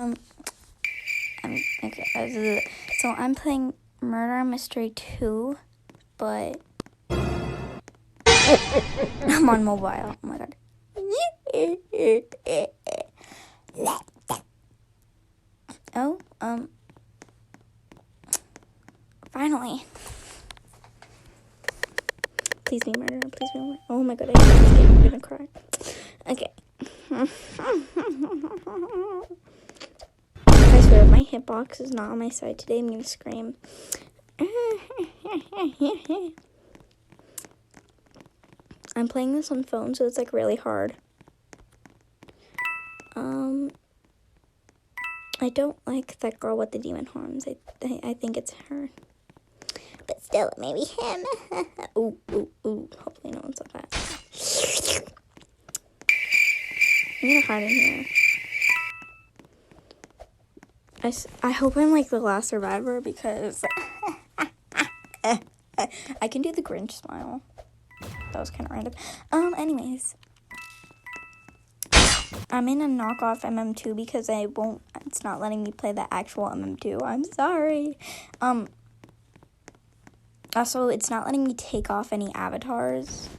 Um, okay, so I'm playing Murder Mystery 2, but I'm on mobile. Oh my god. Oh, finally. Please be murder, please be murder. Oh my god, I'm gonna cry. Okay. I swear, if my hitbox is not on my side today, I'm gonna scream. I'm playing this on phone, so it's like really hard. I don't like that girl with the demon horns. I think it's her. But still, maybe him. Ooh. Hopefully no one saw that. I'm gonna hide in here. I hope I'm like the last survivor because I can do the Grinch smile. That was kind of random. Anyways. I'm in a knockoff MM2 because it's not letting me play the actual MM2. I'm sorry. Also, it's not letting me take off any avatars.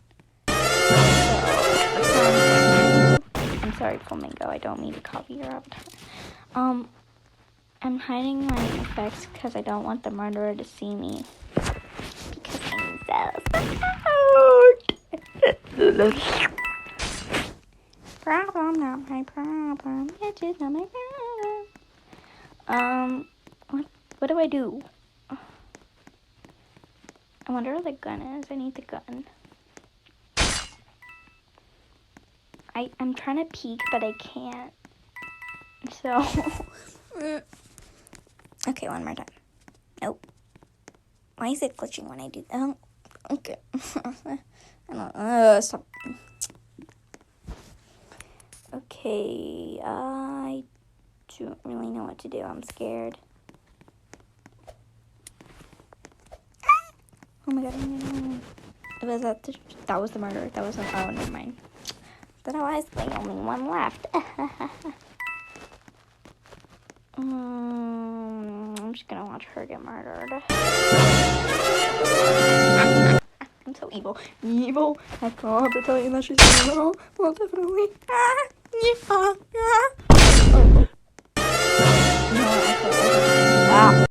So, I'm sorry, Flamingo. I don't mean to copy your avatar. I'm hiding my effects because I don't want the murderer to see me. Because I'm so scared. Problem, not my problem. It's just not my problem. What do I do? I wonder where the gun is. I need the gun. I'm trying to peek, but I can't. So, okay, one more time. Nope. Why is it glitching when I do that? Oh, okay. I don't. Stop. Okay, I don't really know what to do. I'm scared. Oh my god. That was the murderer. That was oh, never mind. Then I was the only one left. I'm just gonna watch her get murdered. I'm so evil. Evil. I don't have to tell you that she's evil. Well, definitely. Oh. No, I